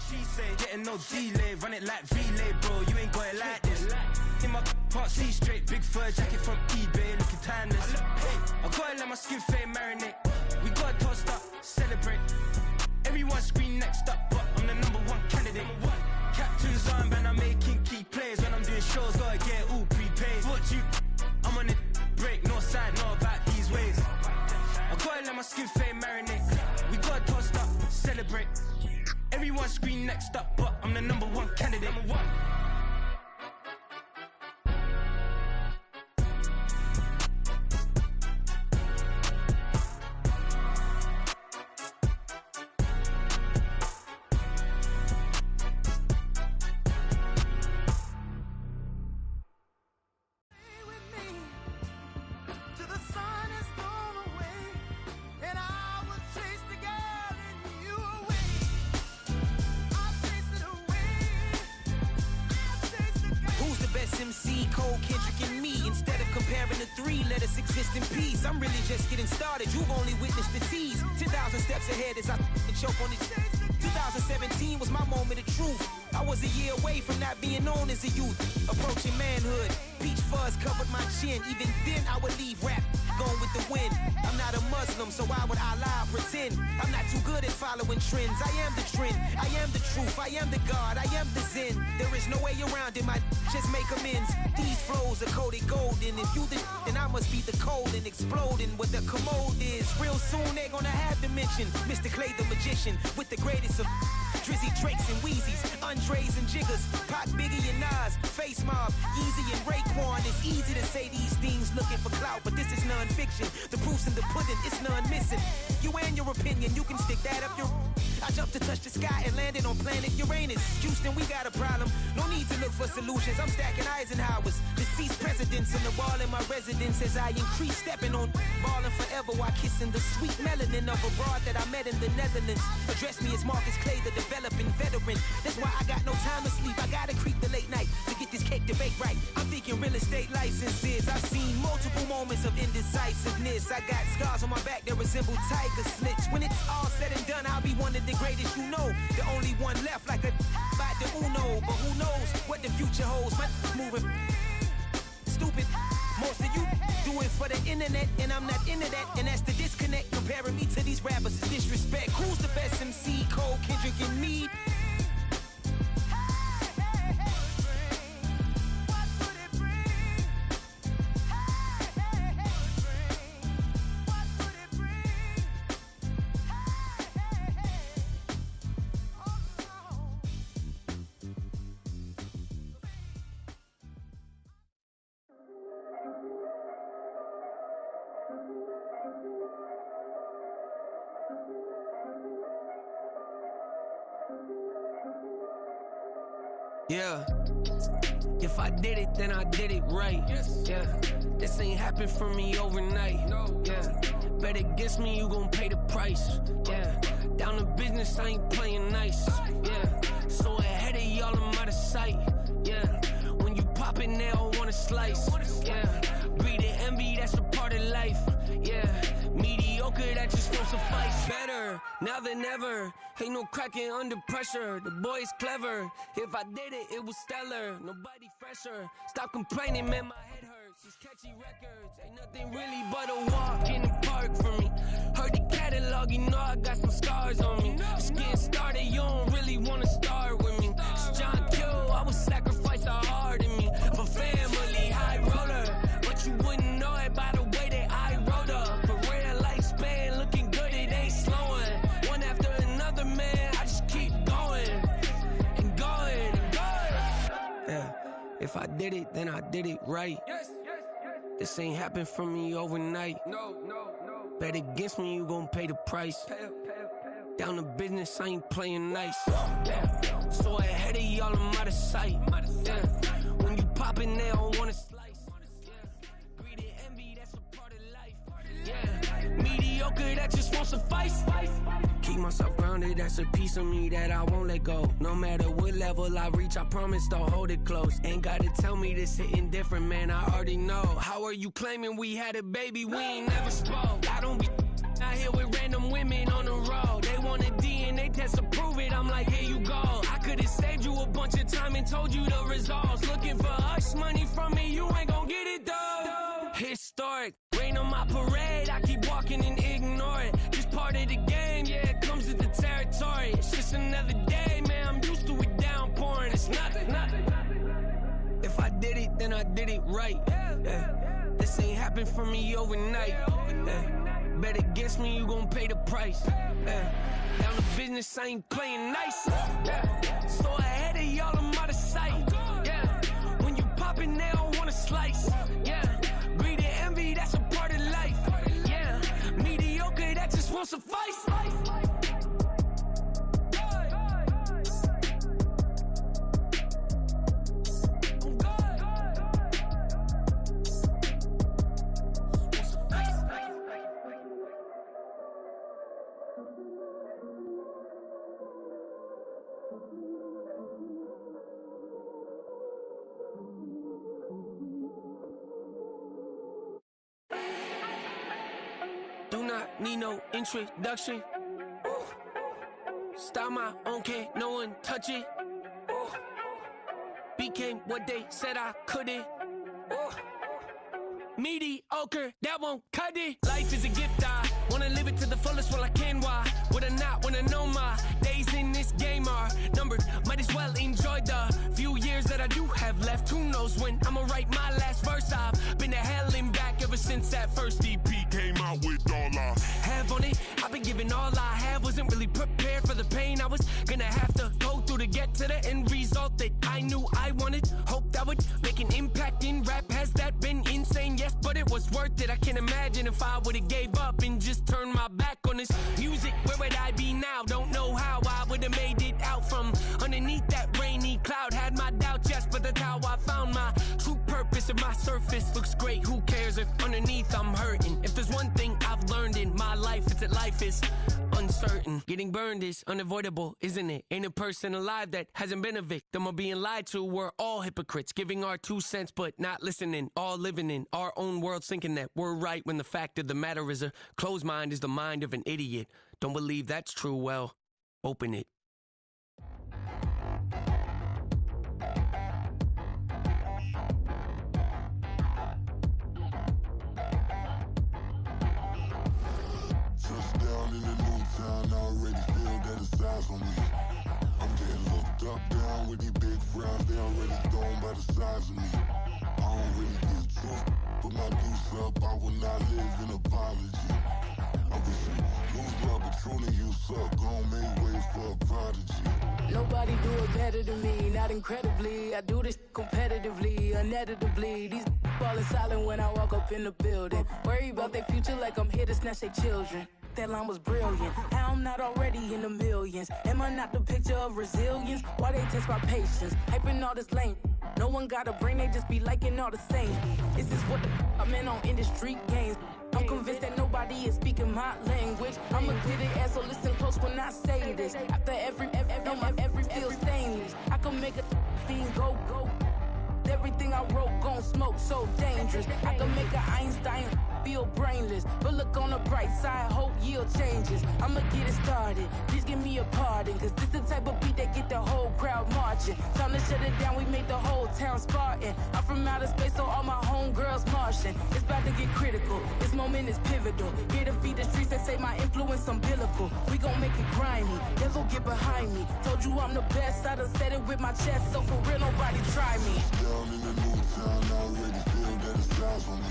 she say, getting no delay, run it like relay, bro, you ain't got it like this. In my can't see straight, big fur jacket from eBay, looking timeless. I gotta let my skin fade marinate. We gotta toast up, celebrate. Everyone scream next up, but I'm the #1 candidate. Captain's armband, I'm making key plays. When I'm doing shows, gotta get all prepaid. What you? I'm on it, break, no side, no about these ways. I gotta let my skin fade marinate. We gotta toast up, celebrate. Everyone scream next up, but I'm the #1 candidate. In peace, I'm really just getting started. You've only witnessed the tease. 10,000 steps ahead as I choke on it. 2017 was my moment of truth. I was a year away from not being known as a youth. Approaching manhood, peach fuzz covered my chin. Even then I would leave rap going with the wind. I'm not a Muslim, so why would I lie or pretend? I'm not too good at following trends. I am the trend, I am the truth, I am the God, I am the Zen. There is no way around it, my just make amends. These flows are coated golden. If you the then I must be the cold and exploding what the commode is. Real soon they gonna have to mention Mr. Clay the magician with the greatest of Drizzy, Drakes, and Wheezies, Andres and Jiggers, Pac, Biggie, and Nas, Face Mob, Easy, and Raekwon. It's easy to say these things looking for clout, but this is non-fiction. The proof's in the pudding, it's none missing. You and your opinion, you can stick that up your... I jumped to touch the sky and landed on planet Uranus. Houston, we got a problem. No need to look for solutions. I'm stacking Eisenhowers. Deceased presidents in the wall in my residence as I increase stepping on ballin' forever while kissing the sweet melanin of a broad that I met in the Netherlands. Address me as Marcus Clay, the developing veteran. That's why I got no time to sleep. I gotta creep the late night to get this cake to bake right. I'm thinking real estate licenses. I've seen multiple moments of indecisiveness. I got scars on my back that resemble tiger slits. When it's all said and done, I'll be one of the greatest you know. The only one left like a by the Uno. But who knows what the future holds. My moving stupid. Most of you do it for the internet, and I'm not into that. And that's the disconnect. Comparing me to these rappers is disrespect. Who's the best MC? Cole, Kendrick, and me? Yeah, if I did it, then I did it right. Yeah, this ain't happened for me overnight. Yeah, bet against me, you gon' pay the price. Yeah, down to business, I ain't playing nice. Yeah, so ahead of y'all, I'm out of sight. Yeah, when you pop it, they don't wanna slice. Yeah, greed and envy, that's a part of life. Yeah, mediocre, that just won't suffice. Better now than ever. Ain't no cracking under pressure. The boy's clever. If I did it, it was stellar. Nobody fresher. Stop complaining, man, my head hurts. These catchy records ain't nothing really but a walk in the park for me. Heard the catalog, you know I got some scars on me. Just getting started, you don't really wanna start with me. It's John Kill, I would sacrifice a heart in me for family, high roller. But you wouldn't know it by the way that I wrote up. For real lifespan, looking good, it ain't slowing. One after another, man, I just keep going and going and going. Yeah, if I did it, then I did it right. This ain't happened for me overnight. No. Bet against me, you gon' pay the price. Down to business, I ain't playing nice. Yeah. So ahead of y'all, I'm out of sight. Yeah. When you poppin', they don't wanna slice. Yeah. Greed and envy, that's a part of life. Yeah. Mediocre, that just won't suffice. Keep myself grounded, that's a piece of me that I won't let go. No matter what level I reach, I promise to hold it close. Ain't gotta tell me this hitting different, man, I already know. How are you claiming we had a baby, we ain't never spoke? I don't be out here with random women on the road. They want a DNA test to prove it, I'm like, here you go. told you the results. Looking for hush money from me, you ain't gon' get it though. Historic, rain on my parade, I keep walking and ignore it. Just part of the game, yeah, it comes with the territory. It's just another day, man, I'm used to it downpouring. It's nothing. If I did it, then I did it right. This ain't happened for me overnight. Bet against me, you gon' pay the price. Down to business, I ain't playing nice. So ahead of y'all, I'm out of sight. When you poppin', they don't wanna slice. Greed and envy, that's a part of life. Mediocre, that just won't suffice. Do not need no introduction. Style my own, can't no one touch it. Became what they said I couldn't. Mediocre, that won't cut it. Life is a gift, I wanna live it to the fullest while I can. Why would I not wanna know my days in this game are numbered? Might as well enjoy the few years that I do have left. Who knows when I'ma write my last verse? I've been to hell and back ever since that first EP came out with all I have on it. I've been giving all I have, wasn't really prepared for the pain I was gonna have to go through to get to the end result that I knew I wanted. Hope that would make an impact in rap. Has that been insane? Yes, but it was worth it. I can't imagine if I would've gave up and just turned my back on this music. Where would I be now? Don't know how I would've made it out from underneath that rainy cloud. Had my doubts, yes, but that's how I found my true purpose. If my surface looks great, who cares if underneath I'm hurting? If there's one thing I've learned in my life, it's that life is uncertain. Getting burned is unavoidable, isn't it? Ain't a person alive that hasn't been a victim of being lied to. We're all hypocrites, giving our 2 cents but not listening. All living in our own world, thinking that we're right when the fact of the matter is a closed mind is the mind of an idiot. Don't believe that's true? Well, open it. Touchdown in the new town, I already feel that it's eyes on me. I'm getting looked up, down with these big frowns, they already thrown by the size of me. I don't really give truth, put my deuce up, I will not live in apology. I wish you lose love, but truly you suck, gon' make way for a prodigy. Nobody do it better than me, not incredibly. I do this competitively, uneditably. These falling silent when I walk up in the building. Worry about their future like I'm here to snatch their children. That line was brilliant. How I'm not already in the millions? Am I not the picture of resilience? Why they test my patience? Hyping all this lame. No one got a brain, they just be liking all the same. This is what the I'm in on industry games. I'm convinced that nobody is speaking my language. I'm a good ass, so listen close when I say this. After every feel stainless. I can make a fiend go. Everything I wrote gon' smoke, so dangerous. I can make an Einstein feel brainless, but look on the bright side, hope yield changes. I'ma get it started, please give me a pardon, cause this the type of beat that get the whole crowd marching. Time to shut it down, we made the whole town Spartan. I'm from outer space, so all my homegirls Martian. It's about to get critical, this moment is pivotal. Here to feed the streets that say my influence umbilical. We gon' make it grimy, devil get behind me. Told you I'm the best, I done said it with my chest, so for real nobody try me. Down in the new town, I already feel that it's eyes on me.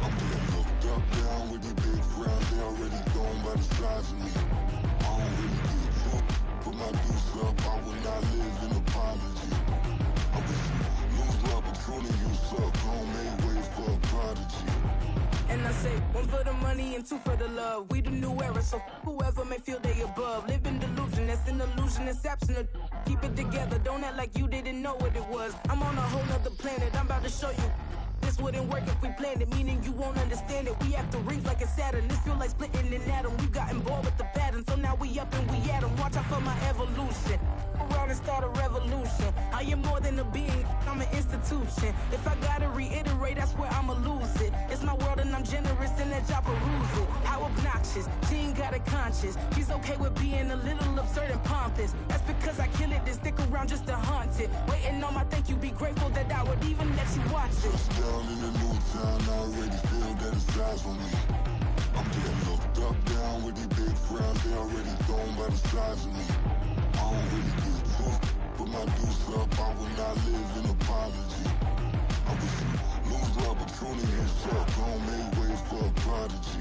I'm getting looked up, down with these big frowns, they already thrown by the size of me. I don't really give truth, put my deuce up, I will not live in apology. I wish you lose love, but truly you suck, gon' make way for a prodigy. And I say, 1 for the money and 2 for the love. We the new era, so whoever may feel they above. Live in delusion, that's an illusion, it's absent. Keep it together, don't act like you didn't know what it was. I'm on a whole nother planet, I'm about to show you. This wouldn't work if we planned it, meaning you won't understand it. We have to rings like a Saturn, this feel like splitting an atom. We got involved with the pattern, so now we up and we at 'em. Watch out for my evolution, around and start a revolution. I am more than a being, I'm an institution. If I gotta reiterate, that's where I'ma lose it. It's my world and I'm generous and that y'all peruse it. How obnoxious, she ain't got a conscience. She's okay with being a little absurd and pompous. That's because I kill it, then stick around just to haunt it. Waiting on my thank you, be grateful that I would even let you watch it. Down in the new town, I already feel that it's eyes on me. I'm getting looked up, down with these big frowns, they already thrown by the size of me. I don't really get took, put my deuce up, I will not live in apology. I wish you lose the opportunity and shut, gon' make way for a prodigy.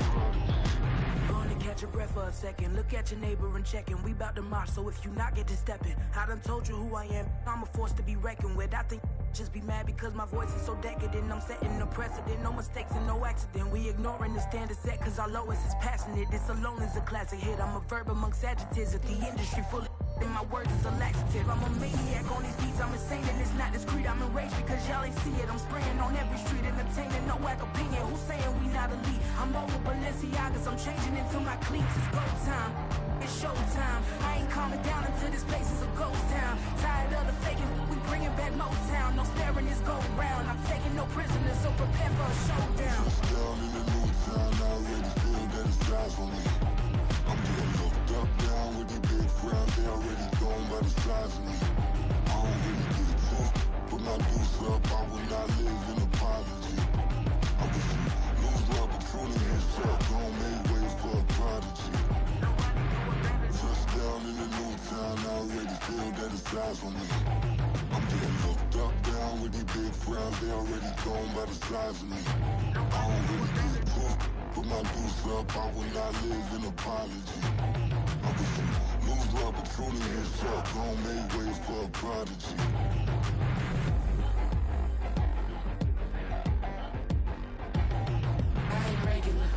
Gonna catch your breath for a second, look at your neighbor and check in. We bout to march, so if you not get to stepping, I done told you who I am, I'm a force to be reckoned with. I think just be mad because my voice is so decadent. I'm setting a precedent, no mistakes and no accident. We ignoring the standard set cause our lowest is passionate. This alone is a classic hit. I'm a verb amongst adjectives. If the industry full of and my words is a laxative. I'm a maniac on these beats, I'm insane and it's not discreet. I'm enraged because y'all ain't see it. I'm spraying on every street, entertaining, no whack opinion. Who's saying we not elite? I'm over Balenciagas, I'm changing into my cleats. It's go time, it's showtime. I ain't calming down until this place is a ghost town. Tired of the faking, we bringing back Motown. No sparing this go round. I'm taking no prisoners, so prepare for a showdown. Down in the new town, I already feel that it's eyes on me. I'm getting looked up, down with these big frowns, they already thrown by the size of me. I don't really get took, put my deuce up, I will not live in apology. I wish you lose the opportunity and shut, gon' make way for a prodigy. Touchdown in the new town, I already feel that it's eyes on me. I'm getting looked up, down with these big frowns, they already thrown by the size of me. I don't really get took, put my deuce up, I will not live in apology. I wish you lose the opportunity and shut, gon' make way for a prodigy. I ain't regular.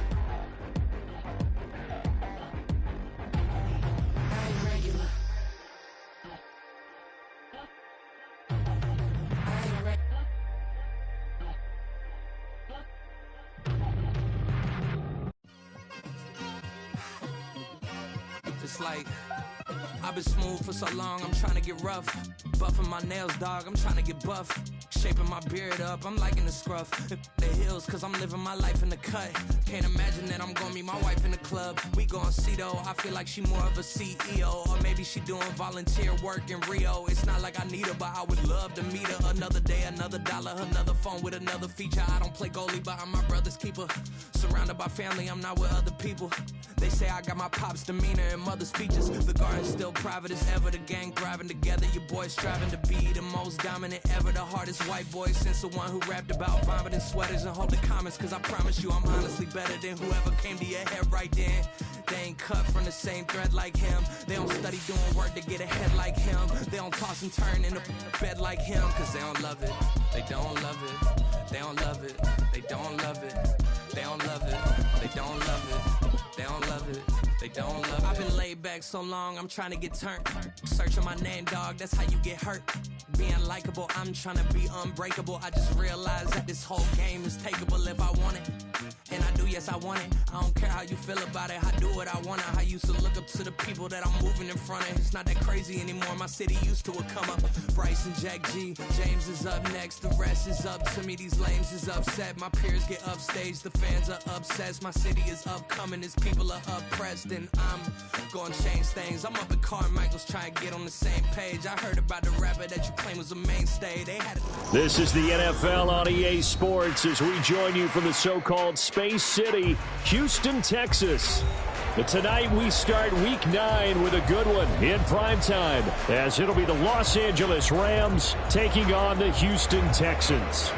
I ain't regular. I ain't regular. It's like I've been smooth for so long, I'm trying to get rough. Buffing my nails, dog, I'm trying to get buff. Shaping my beard up, I'm liking the scruff. The hills, cause I'm living my life in the cut. Can't imagine that I'm gonna meet my wife in the club. We gon' see though, I feel like she more of a CEO. Or maybe she doing volunteer work in Rio. It's not like I need her, but I would love to meet her. Another day, another dollar, another phone with another feature. I don't play goalie, but I'm my brother's keeper. Surrounded by family, I'm not with other people. They say I got my pop's demeanor and mother's features. The garden's still private as ever, the gang thriving together. Your boys striving to be the most dominant ever. The hardest white boy since the one who rapped about vomiting sweaters and holding comments. Cause I promise you I'm honestly better than whoever came to your head right then. They ain't cut from the same thread like him. They don't study doing work to get ahead like him. They don't toss and turn in the bed like him. Cause they don't love it, they don't love it. They don't love it, they don't love it. They don't love it, they don't love it. They don't love it, they don't love it. I've been laid back so long, I'm trying to get turned. Searching my name, dog, that's how you get hurt. Being likable, I'm trying to be unbreakable. I just realized that this whole game is takeable if I want it. And I do, yes, I want it. I don't care how you feel about it, I do what I want it. I used to look up to the people that I'm moving in front of. It's not that crazy anymore, my city used to a come up. Bryce and Jack G, James is up next. The rest is up to me, these lames is upset. My peers get upstaged, the fans are obsessed. My city is upcoming, its people are oppressed. And I'm gonna change things. I'm up at Carmichael's trying to get on the same page. I heard about the rapper that you claim was a mainstay. They had This is the NFL on EA Sports as we join you from the so-called Space City, Houston, Texas. But tonight we start Week 9 with a good one in primetime, as it'll be the Los Angeles Rams taking on the Houston Texans.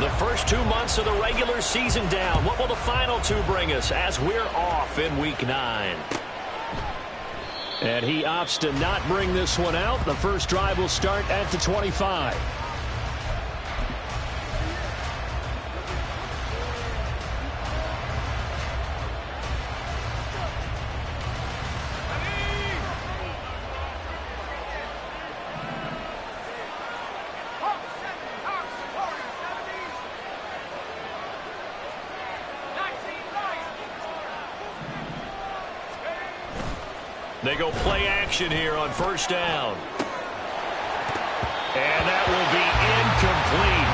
The first 2 months of the regular season down. What will the final 2 bring us as we're off in Week 9? And he opts to not bring this one out. The first drive will start at the 25. They go play action here on first down. And that will be incomplete.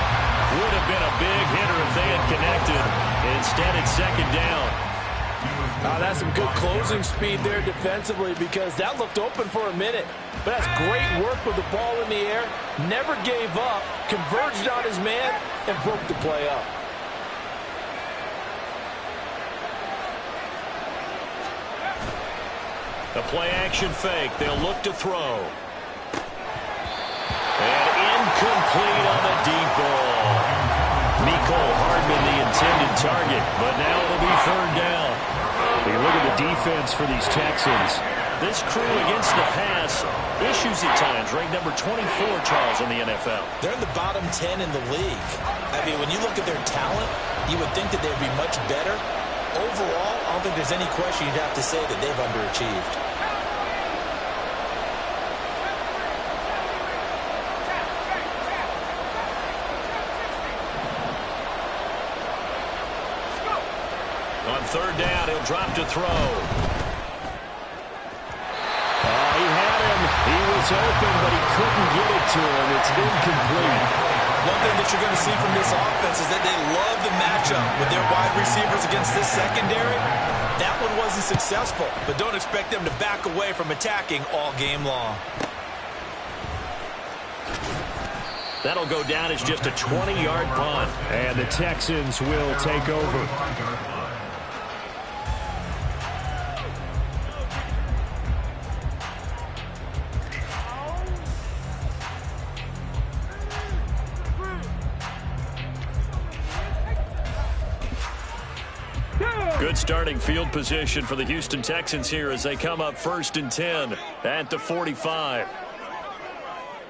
Would have been a big hitter if they had connected. Instead, it's second down. That's some good closing speed there defensively, because that looked open for a minute. But that's great work with the ball in the air. Never gave up, converged on his man, and broke the play up. The play action fake. They'll look to throw. And incomplete on the deep ball. Nicole Hardman the intended target, but now it'll be third down. You look at the defense for these Texans. This crew against the pass, issues at times, ranked number 24, Charles, in the NFL. They're in the bottom 10 in the league. I mean, when you look at their talent, you would think that they'd be much better. Overall, I don't think there's any question you'd have to say that they've underachieved. On third down, he'll drop to throw. He had him. He was open, but he couldn't get it to him. It's incomplete. One thing that you're going to see from this offense is that they love the matchup with their wide receivers against this secondary. That one wasn't successful, but don't expect them to back away from attacking all game long. That'll go down as just a 20-yard punt. And the Texans will take over. Good starting field position for the Houston Texans here as they come up 1st and 10 at the 45.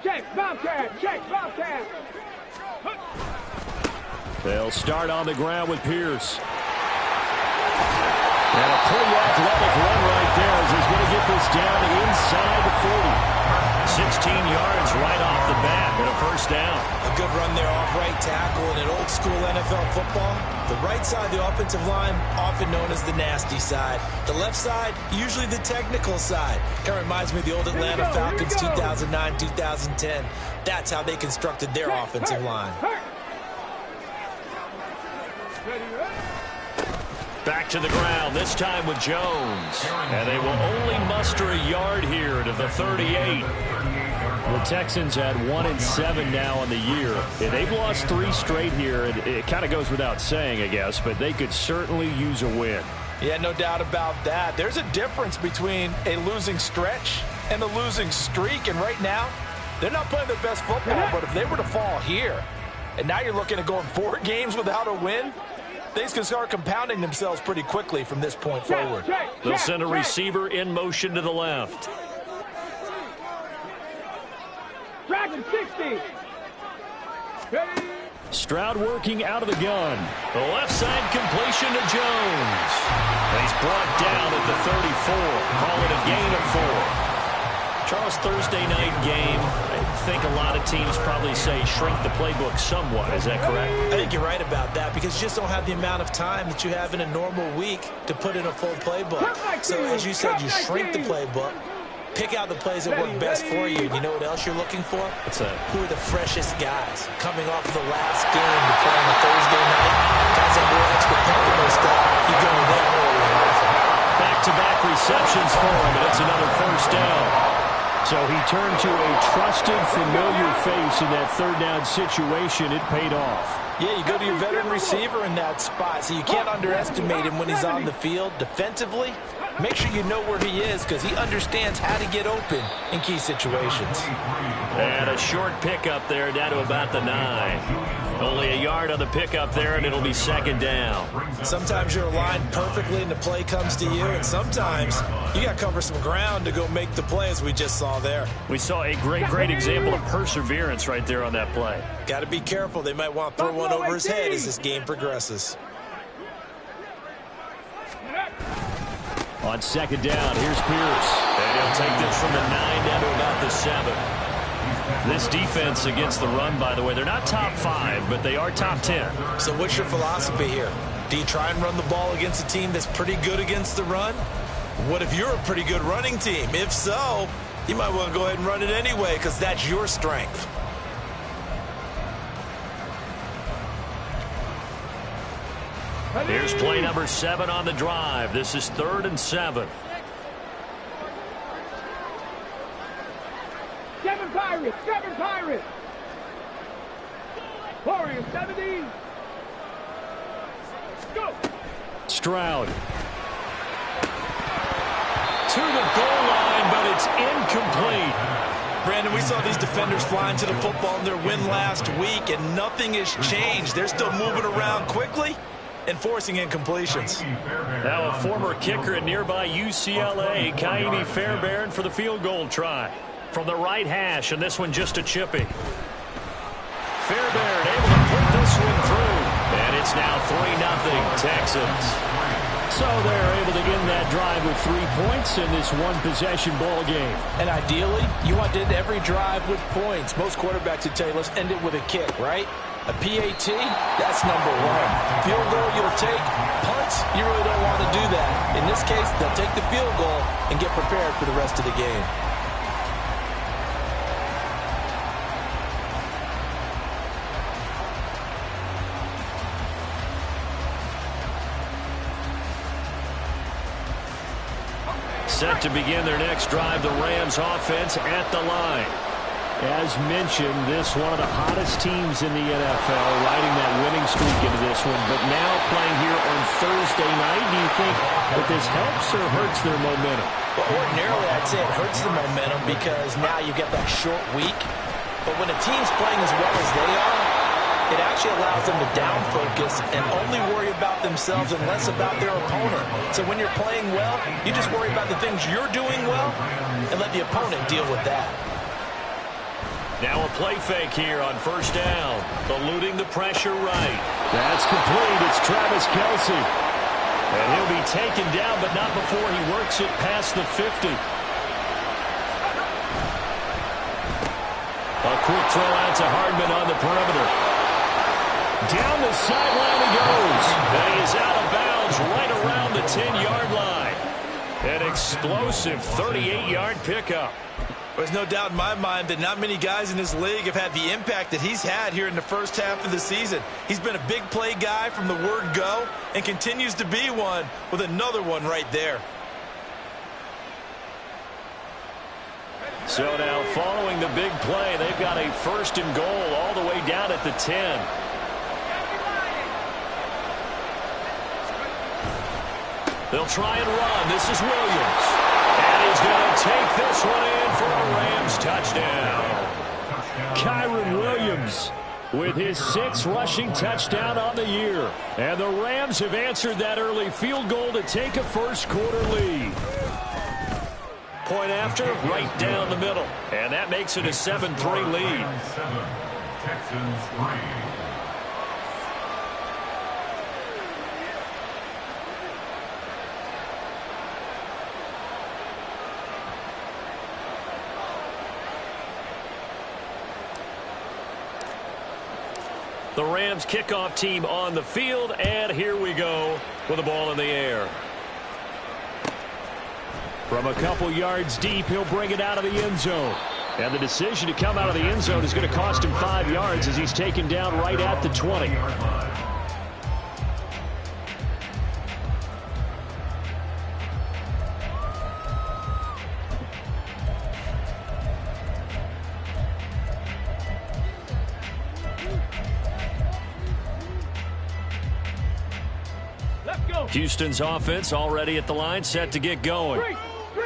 Check, Bobcat, check, Bobcat. They'll start on the ground with Pierce. And a pretty athletic run right there as he's going to get this down inside the 40. 16 yards right off the bat and a first down. A good run there off right tackle in an old school NFL football. The right side, the offensive line, often known as the nasty side. The left side, usually the technical side. It reminds me of the old Atlanta Falcons 2009-2010. That's how they constructed their offensive line. Back to the ground, this time with Jones. And they will only muster a yard here to the 38. The Texans had 1-7 now on the year. And they've lost 3 straight here. It kind of goes without saying, I guess, but they could certainly use a win. Yeah, no doubt about that. There's a difference between a losing stretch and a losing streak. And right now, they're not playing their best football. But if they were to fall here, and now you're looking at going 4 games without a win, things can start compounding themselves pretty quickly from this point forward. They'll send a receiver in motion to the left. Dragon 60. Stroud working out of the gun. The left side completion to Jones. And he's brought down at the 34. Call it a gain of 4. Charles, Thursday night game. I think a lot of teams probably say shrink the playbook somewhat. Is that correct? I think you're right about that because you just don't have the amount of time that you have in a normal week to put in a full playbook. So as you said, you shrink the playbook, pick out the plays that work best for you. You know what else you're looking for? What's that? Who are the freshest guys coming off the last game to play on a Thursday night? Guys have more extra pep in their step. You go to them early and often. Back-to-back receptions for him, and it's another first down. So he turned to a trusted, familiar face in that third down situation. It paid off. Yeah, you go to your veteran receiver in that spot, so you can't underestimate him when he's on the field. Defensively, make sure you know where he is because he understands how to get open in key situations. And a short pickup there down to about the 9. Only a yard on the pickup there, and it'll be second down. Sometimes you're aligned perfectly and the play comes to you, and sometimes you got to cover some ground to go make the play as we just saw there. We saw a great example of perseverance right there on that play. Got to be careful. They might want to throw one over his head as this game progresses. On second down, here's Pierce. And he'll take this from the 9 down to about the 7. This defense against the run, by the way, they're not top 5, but they are top 10. So what's your philosophy here? Do you try and run the ball against a team that's pretty good against the run? What if you're a pretty good running team? If so, you might want to go ahead and run it anyway because that's your strength. Here's play number 7 on the drive. This is 3rd and 7. 7 Pirates, 7 Pirates. Warriors, 70. Go. Stroud. To the goal line, but it's incomplete. Brandon, we saw these defenders flying to the football in their win last week, and nothing has changed. They're still moving around quickly and forcing incompletions. Now a former kicker at nearby UCLA, Kaimi Fairbairn for the field goal try. From the right hash, and this one just a chippy. Fairbairn able to put this one through. And it's now 3-0 Texans. So they're able to end that drive with 3 points in this one-possession ball game. And ideally, you want to end every drive with points. Most quarterbacks would tell you, let's end it with a kick, right? A PAT, that's number 1. Field goal you'll take. Punts, you really don't want to do that. In this case, they'll take the field goal and get prepared for the rest of the game. Set to begin their next drive, the Rams offense at the line. As mentioned, this one of the hottest teams in the NFL, riding that winning streak into this one, but now playing here on Thursday night. Do you think that this helps or hurts their momentum? Well, ordinarily, I'd say it hurts the momentum because now you get that short week. But when a team's playing as well as they are, it actually allows them to down focus and only worry about themselves and less about their opponent. So when you're playing well, you just worry about the things you're doing well and let the opponent deal with that. Now a play fake here on first down. Eluding the pressure right. That's complete. It's Travis Kelce. And he'll be taken down, but not before he works it past the 50. A quick throw out to Hardman on the perimeter. Down the sideline he goes. And he is out of bounds right around the 10-yard line. An explosive 38-yard pickup. There's no doubt in my mind that not many guys in this league have had the impact that he's had here in the first half of the season. He's been a big play guy from the word go and continues to be one with another one right there. So now following the big play, they've got a 1st and goal all the way down at the 10. They'll try and run. This is Williams. And he's going to take this one in for a Rams touchdown. Kyron Williams with his 6th rushing touchdown on the year. And the Rams have answered that early field goal to take a first-quarter lead. Point after, right down the middle. And that makes it a 7-3 lead. Texans 3. The Rams kickoff team on the field, and here we go with the ball in the air. From a couple yards deep, he'll bring it out of the end zone. And the decision to come out of the end zone is going to cost him 5 yards as he's taken down right at the 20. Houston's offense already at the line, set to get going.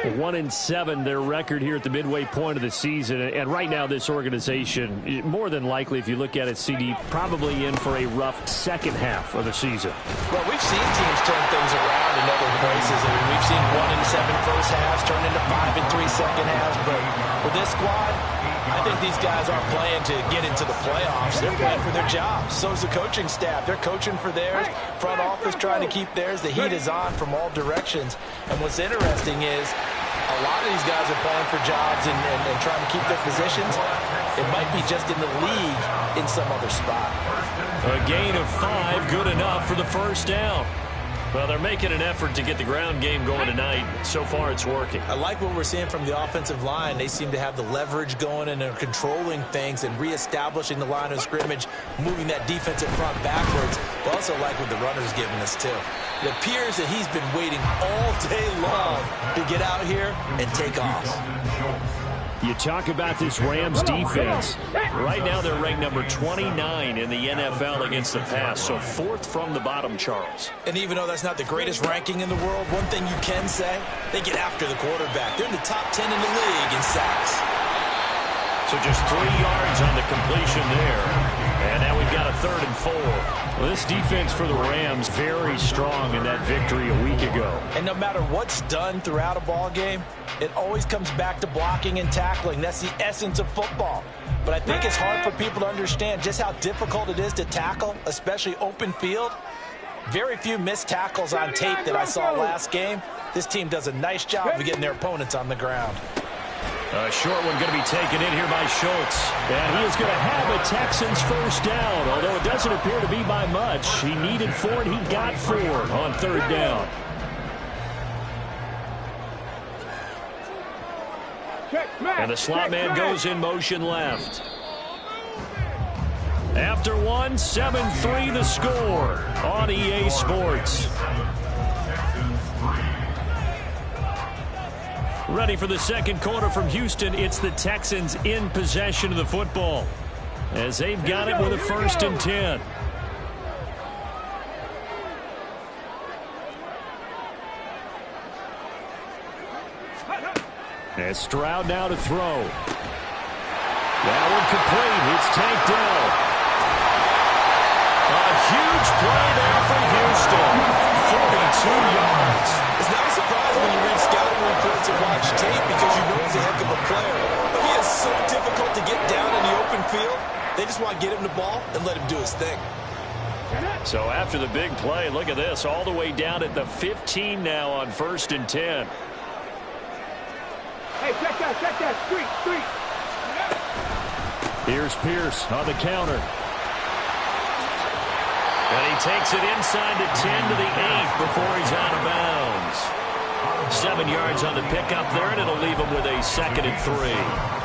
1-7 their record here at the midway point of the season, and right now this organization, more than likely, if you look at it, CD, probably in for a rough second half of the season. Well, we've seen teams turn things around in other places. I mean, we've seen 1-7 first halves turn into 5-3 second halves, but with this squad, I think these guys aren't playing to get into the playoffs. They're playing for their jobs. So is the coaching staff. They're coaching for theirs. Front office trying to keep theirs. The heat is on from all directions. And what's interesting is a lot of these guys are playing for jobs and trying to keep their positions. It might be just in the league in some other spot. A gain of 5, good enough for the first down. Well, they're making an effort to get the ground game going tonight. So far, it's working. I like what we're seeing from the offensive line. They seem to have the leverage going, and they're controlling things and reestablishing the line of scrimmage, moving that defensive front backwards. But also like what the runner's giving us, too. It appears that he's been waiting all day long to get out here and take off. You talk about this Rams defense. Right now, they're ranked number 29 in the NFL against the pass, so 4th from the bottom, Charles. And even though that's not the greatest ranking in the world, one thing you can say, they get after the quarterback. They're in the top 10 in the league in sacks. So just 3 yards on the completion there. And now we've got a 3rd and 4. Well, this defense for the Rams very strong in that victory a week ago. And no matter what's done throughout a ball game, it always comes back to blocking and tackling. That's the essence of football. But I think it's hard for people to understand just how difficult it is to tackle, especially open field. Very few missed tackles on tape that I saw last game. This team does a nice job of getting their opponents on the ground. A short one going to be taken in here by Schultz. And he is going to have a Texans first down, although it doesn't appear to be by much. He needed 4, and he got 4 on 3rd down. And the slot man goes in motion left. After 1, 7-3 the score on EA Sports. Ready for the second quarter from Houston. It's the Texans in possession of the football as they've got it with a 1st and 10. And Stroud now to throw. That one complete. It's tanked down. A huge play there for Houston. 42 yards. It's not a surprise when you read scouting reports and watch tape because you know he's a heck of a player. But he is so difficult to get down in the open field. They just want to get him the ball and let him do his thing. So after the big play, look at this. All the way down at the 15 now on 1st and 10. Hey, check that. Street. Here's Pierce on the counter. And he takes it inside the 10 to the 8 before he's out of bounds. 7 yards on the pickup there, and it'll leave him with a 2nd and 3.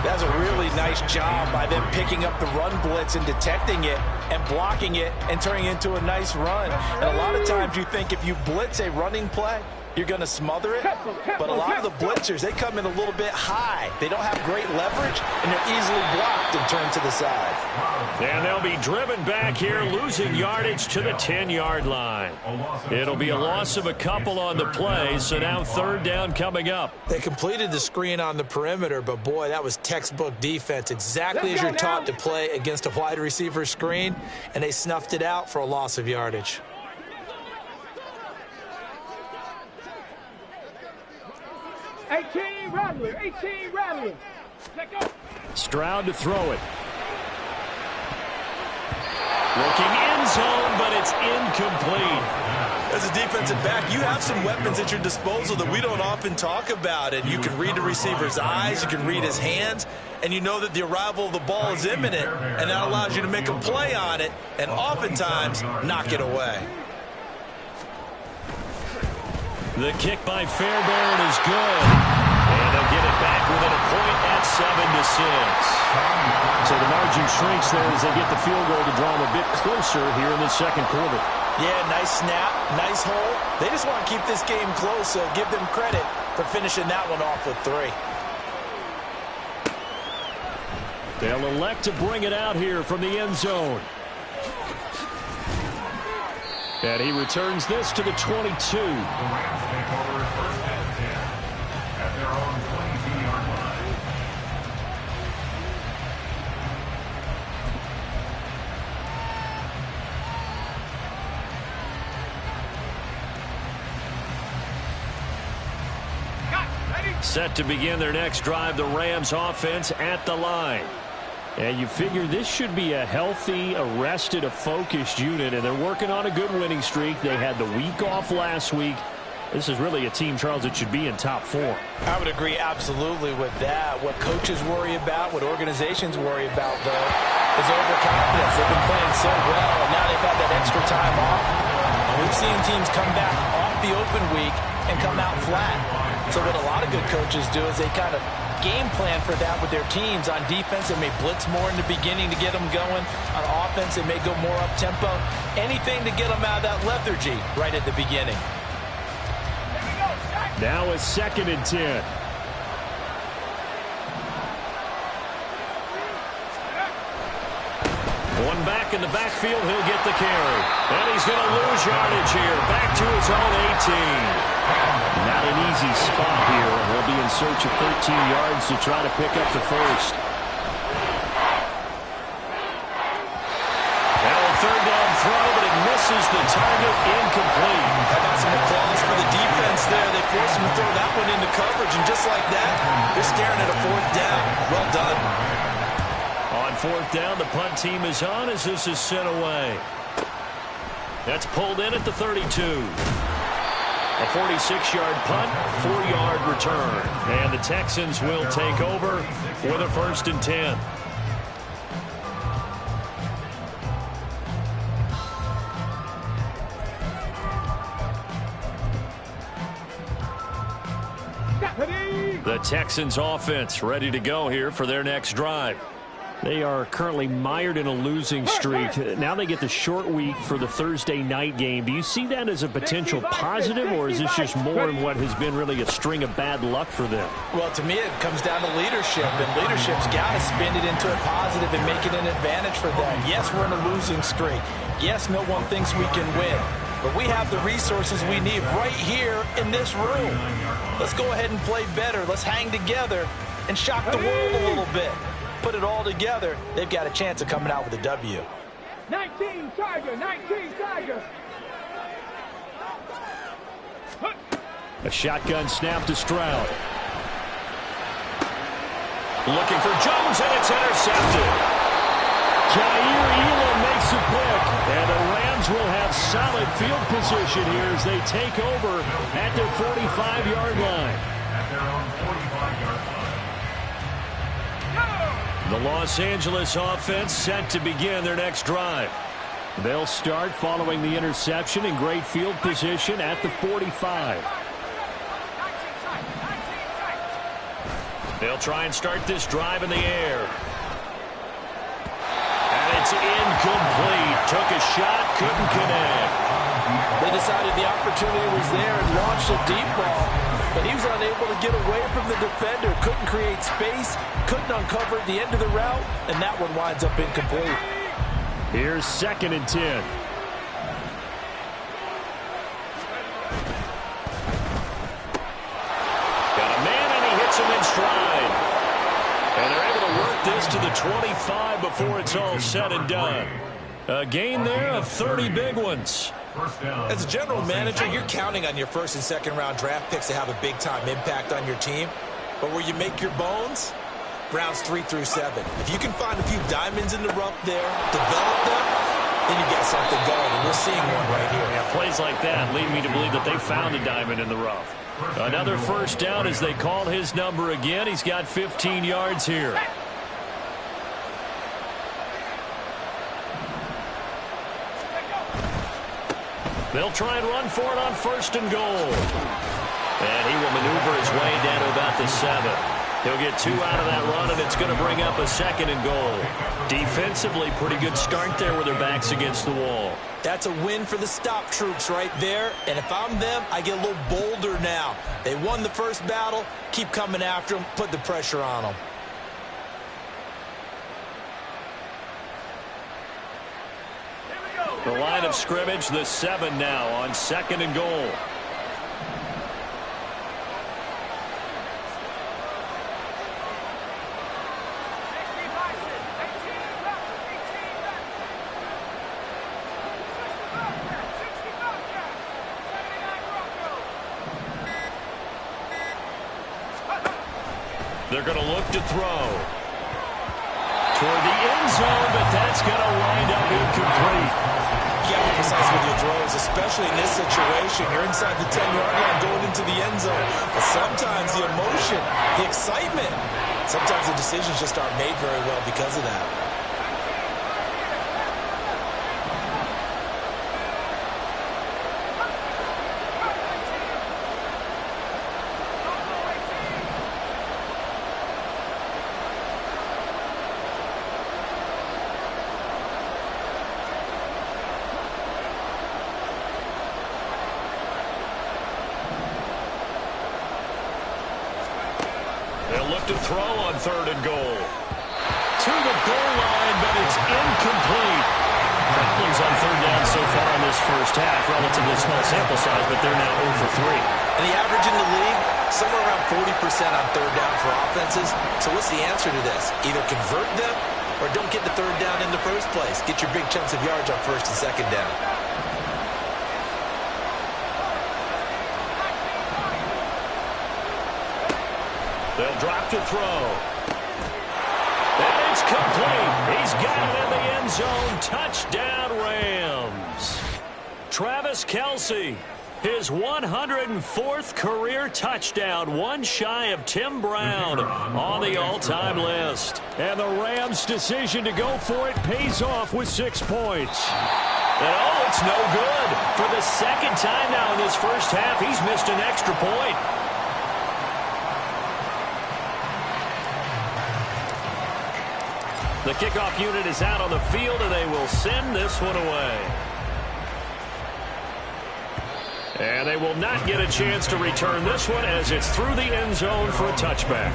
That's a really nice job by them picking up the run blitz and detecting it and blocking it and turning it into a nice run. And a lot of times you think if you blitz a running play, you're going to smother it. But a lot of the blitzers, they come in a little bit high. They don't have great leverage, and they're easily blocked and turned to the side. And they'll be driven back here, losing yardage to the 10-yard line. It'll be a loss of a couple on the play, so now 3rd down coming up. They completed the screen on the perimeter, but, boy, that was textbook defense, exactly as you're taught to play against a wide receiver screen, and they snuffed it out for a loss of yardage. 18 rattling. Let go. Stroud to throw it. Looking end zone, but it's incomplete. As a defensive back, you have some weapons at your disposal that we don't often talk about. And you can read the receiver's eyes, you can read his hands, and you know that the arrival of the ball is imminent, and that allows you to make a play on it and oftentimes knock it away. The kick by Fairbairn is good. And they'll get it back within a point at 7-6. So the margin shrinks there as they get the field goal to draw them a bit closer here in the second quarter. Yeah, nice snap, nice hole. They just want to keep this game close, so give them credit for finishing that one off with 3. They'll elect to bring it out here from the end zone. And he returns this to the 22. Set to begin their next drive, the Rams offense at the line. And you figure this should be a healthy, a rested, a focused unit, and they're working on a good winning streak. They had the week off last week. This is really a team, Charles, that should be in top 4. I would agree absolutely with that. What coaches worry about, what organizations worry about, though, is overconfidence. They've been playing so well, and now they've had that extra time off. And we've seen teams come back the open week and come out flat. So what a lot of good coaches do is they kind of game plan for that with their teams. On defense, they may blitz more in the beginning to get them going. On offense, they may go more up-tempo. Anything to get them out of that lethargy right at the beginning. Now it's 2nd and 10. One back in the backfield, he'll get the carry. And he's going to lose yardage here. Back to his own 18. Not an easy spot here. He'll be in search of 13 yards to try to pick up the first. Now a 3rd down throw, but it misses the target, incomplete. How about some applause for the defense there? They forced him to throw that one into coverage, and just like that, they're staring at a 4th down. Well done. On 4th down, the punt team is on as this is sent away. That's pulled in at the 32. A 46-yard punt, 4-yard return. And the Texans will take over with a 1st and 10. The Texans offense ready to go here for their next drive. They are currently mired in a losing streak. Now they get the short week for the Thursday night game. Do you see that as a potential positive, or is this just more in what has been really a string of bad luck for them? Well, to me, it comes down to leadership, and leadership's got to spin it into a positive and make it an advantage for them. Yes, we're in a losing streak. Yes, no one thinks we can win. But we have the resources we need right here in this room. Let's go ahead and play better. Let's hang together and shock the world a little bit. Put it all together, they've got a chance of coming out with a W. 19 Tiger, 19 Tiger. A shotgun snap to Stroud. Looking for Jones, and it's intercepted. Jair Elam makes a pick, and the Rams will have solid field position here as they take over at their 45-yard line. The Los Angeles offense set to begin their next drive. They'll start following the interception in great field position at the 45. They'll try and start this drive in the air. And it's incomplete. Took a shot, couldn't connect. They decided the opportunity was there and launched a deep ball. But he was unable to get away from the defender. Couldn't create space. Couldn't uncover at the end of the route. And that one winds up incomplete. Here's 2nd and 10. Got a man, and he hits him in stride. And they're able to work this to the 25 before it's all said and done. A gain there of 30 big ones. As a general manager, you're counting on your 1st and 2nd round draft picks to have a big-time impact on your team. But where you make your bones, rounds 3 through 7. If you can find a few diamonds in the rough there, develop them, then you got something going. And we're seeing one right here. Yeah, plays like that lead me to believe that they found a diamond in the rough. Another 1st down as they call his number again. He's got 15 yards here. They'll try and run for it on 1st and goal. And he will maneuver his way down to about the 7. He'll get 2 out of that run, and it's going to bring up a 2nd and goal. Defensively, pretty good start there with their backs against the wall. That's a win for the stop troops right there. And if I'm them, I get a little bolder now. They won the first battle. Keep coming after them. Put the pressure on them. The line of scrimmage, the 7 now on 2nd and goal. They're going to look to throw toward the end zone, but that's going to wind up incomplete. You got to be precise with your throws, especially in this situation. You're inside the 10-yard line going into the end zone. But sometimes the emotion, the excitement, sometimes the decisions just aren't made very well because of that. to throw on 3rd and goal. To the goal line, but it's incomplete. Problems on 3rd down so far in this first half. Relatively small sample size, but they're now 0 for 3. And the average in the league, somewhere around 40% on 3rd down for offenses. So what's the answer to this? Either convert them or don't get the 3rd down in the first place. Get your big chunks of yards on 1st and 2nd down. They'll drop to throw. And it's complete. He's got it in the end zone. Touchdown, Rams. Travis Kelce, his 104th career touchdown, one shy of Tim Brown on the all-time list. And the Rams' decision to go for it pays off with 6 points. And oh, it's no good. For the second time now in this first half, he's missed an extra point. The kickoff unit is out on the field, and they will send this one away. And they will not get a chance to return this one as it's through the end zone for a touchback.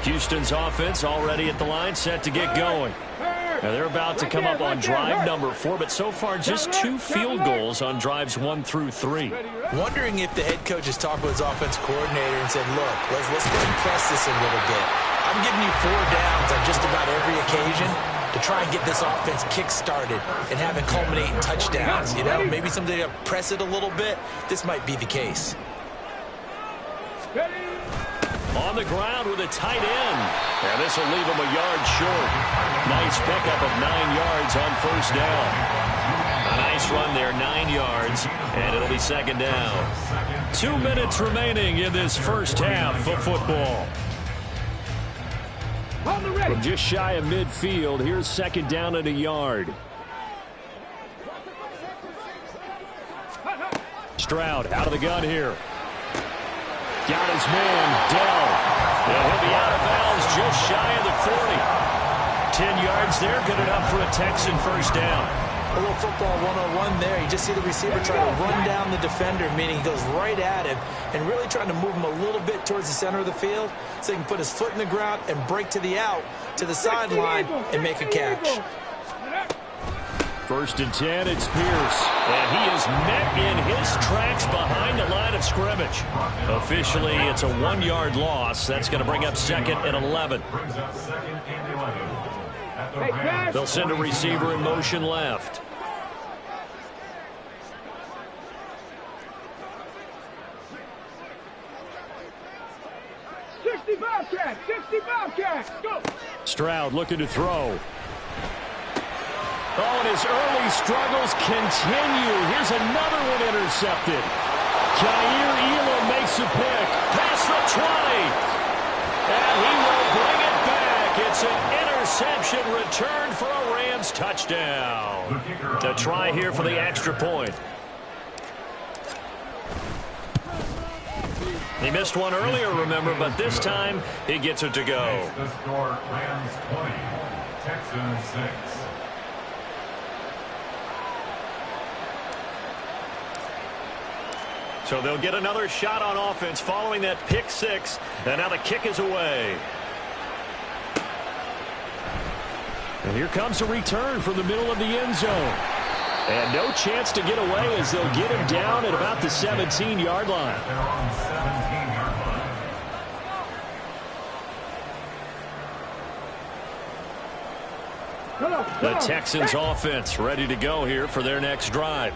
Houston's offense already at the line, set to get going. Now they're about to come up on drive number 4, but so far just 2 field goals on drives 1 through 3. Wondering if the head coach has talked with his offense coordinator and said, look, let's go ahead and press this a little bit. I'm giving you 4 downs on just about every occasion to try and get this offense kick-started and have it culminate in touchdowns. You know, maybe someday to press it a little bit. This might be the case. On the ground with a tight end. And this will leave him a yard short. Nice pickup of 9 yards on 1st down. A nice run there, 9 yards, and it'll be 2nd down. 2 minutes remaining in this first half of football. From just shy of midfield, here's 2nd down and a yard. Stroud out of the gun here. Got his man, Dell. And he'll be out of bounds just shy of the 40. 10 yards there, good enough for a Texan first down. A little football 101 there. You just see the receiver try to run down the defender, meaning he goes right at him and really trying to move him a little bit towards the center of the field so he can put his foot in the ground and break to the out, to the sideline, and make a catch. 1st and 10, it's Pierce. And he is met in his tracks behind the line of scrimmage. Officially, it's a 1-yard loss. That's going to bring up 2nd and 11. They'll send a receiver in motion left. Go. Stroud looking to throw. Oh, and his early struggles continue. Here's another one intercepted. Jair Elam makes a pick. Past the 20. And he will bring it back. It's an interception return for a Rams touchdown. To try here for the extra point. He missed one earlier, remember, but this time he gets it to go. The score, Rams 20, Texans 6. So they'll get another shot on offense following that pick 6, and now the kick is away. And here comes a return from the middle of the end zone. And no chance to get away as they'll get him down at about the 17-yard line. They're on 17-yard line. The Texans offense ready to go here for their next drive.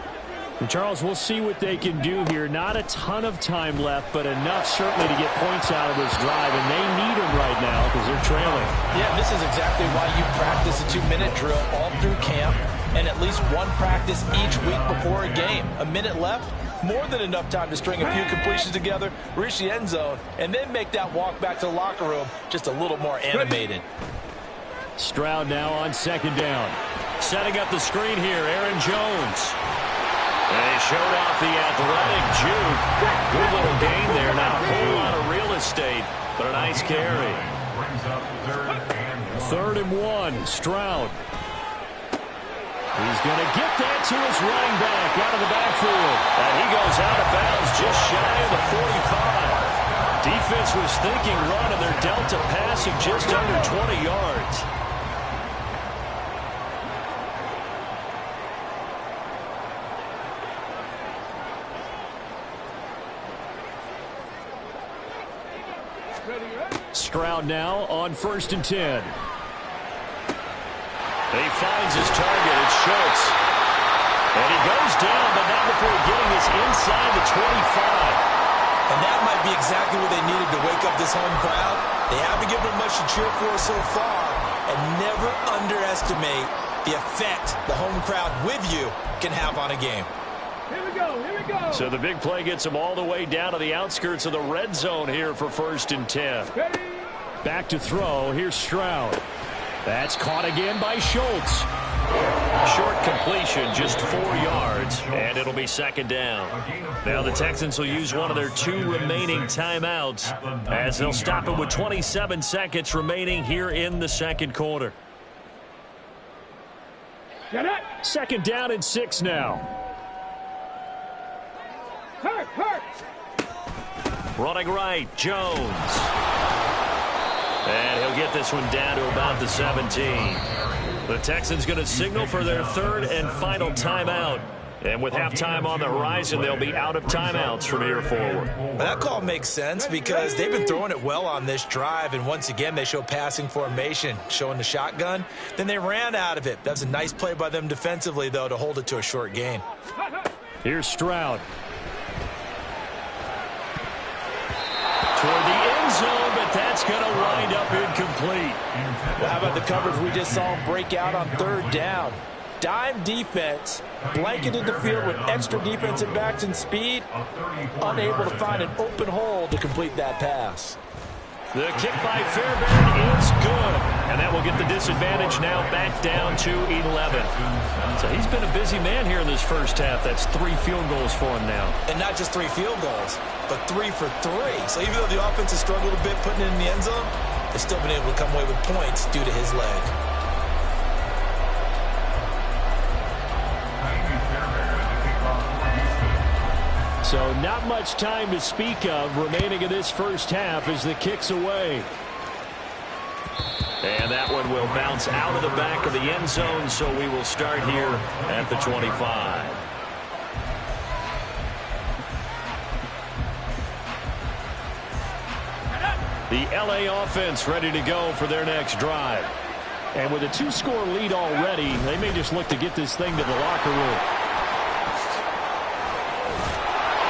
And Charles, we'll see what they can do here. Not a ton of time left, but enough certainly to get points out of this drive, and they need them right now because they're trailing. Yeah, this is exactly why you practice a 2-minute drill all through camp and at least one practice each week before a game. A minute left, more than enough time to string a few completions together, reach the end zone, and then make that walk back to the locker room just a little more animated. Stroud now on 2nd down. Setting up the screen here, Aaron Jones. And he showed off the athletic juke. Good little gain there. Not a whole lot of real estate, but a nice carry. 3rd and 1, Stroud. He's going to get that to his running back out of the backfield. And he goes out of bounds just shy of the 45. offense was thinking run, and they're dealt a passing just under 20 yards. Stroud now on 1st and 10. He finds his target. It's Schultz. And he goes down, but not before getting this inside the 25. And that might be exactly what they needed to wake up this home crowd. They haven't given them much to cheer for so far. And never underestimate the effect the home crowd with you can have on a game. Here we go, here we go. So the big play gets them all the way down to the outskirts of the red zone here for 1st and 10. Ready? Back to throw. Here's Stroud. That's caught again by Schultz. Short completion, just 4 yards, and it'll be 2nd down. Now the Texans will use one of their 2 remaining timeouts as they'll stop it with 27 seconds remaining here in the 2nd quarter. Get it. 2nd down and 6 now. Hurt. Running right, Jones. And he'll get this one down to about the 17. The Texans going to signal for their 3rd and final timeout. And with halftime on the horizon, they'll be out of timeouts from here forward. Well, that call makes sense because they've been throwing it well on this drive. And once again, they show passing formation, showing the shotgun. Then they ran out of it. That's a nice play by them defensively, though, to hold it to a short gain. Here's Stroud. Toward the end zone, but that's going to wind up incomplete. Well, how about the coverage we just saw break out on 3rd down? Dime defense, blanketed the field with extra defensive backs and speed, unable to find an open hole to complete that pass. The kick by Fairbairn is good, and that will get the disadvantage now back down to 11. So he's been a busy man here in this first half. That's 3 field goals for him now. And not just 3 field goals, but 3 for 3. So even though the offense has struggled a bit putting it in the end zone, they've still been able to come away with points due to his leg. So not much time to speak of remaining in this first half as the kick's away. And that one will bounce out of the back of the end zone, so we will start here at the 25. The LA offense ready to go for their next drive. And with a 2-score lead already, they may just look to get this thing to the locker room.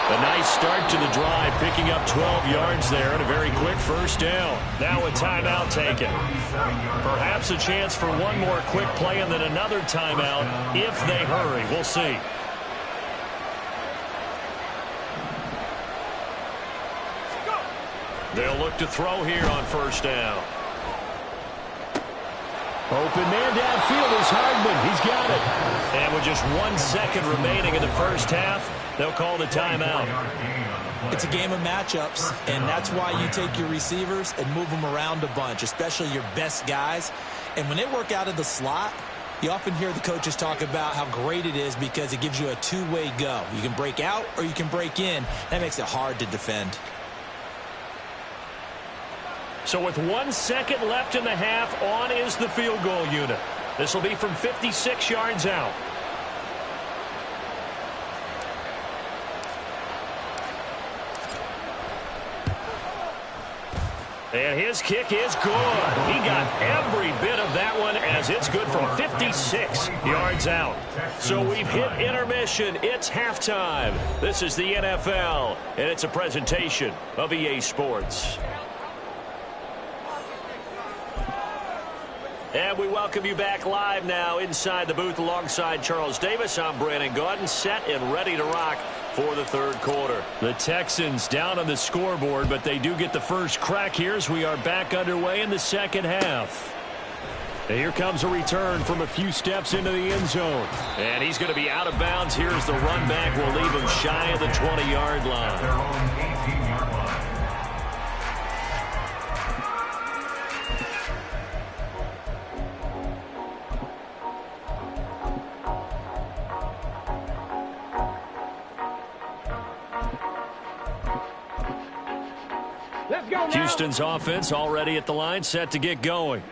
A nice start to the drive, picking up 12 yards there and a very quick 1st down. Now a timeout taken. Perhaps a chance for one more quick play and then another timeout if they hurry. We'll see. They'll look to throw here on 1st down. Open man downfield is Hardman. He's got it. And with just 1 second remaining in the first half, they'll call the timeout. It's a game of matchups, and that's why you take your receivers and move them around a bunch, especially your best guys. And when they work out of the slot, you often hear the coaches talk about how great it is because it gives you a 2-way go. You can break out or you can break in. That makes it hard to defend. So with 1 second left in the half, on is the field goal unit. This will be from 56 yards out. And his kick is good. He got every bit of that one as it's good from 56 yards out. So we've hit intermission. It's halftime. This is the NFL, and it's a presentation of EA Sports. And we welcome you back live now inside the booth alongside Charles Davis. I'm Brandon Gaudin, set and ready to rock for the 3rd quarter. The Texans down on the scoreboard, but they do get the first crack here as we are back underway in the 2nd half. And here comes a return from a few steps into the end zone. And he's going to be out of bounds. Here's the run back. We'll leave him shy of the 20-yard line. Their own 18-yard line. Let's Houston's offense already at the line, set to get going.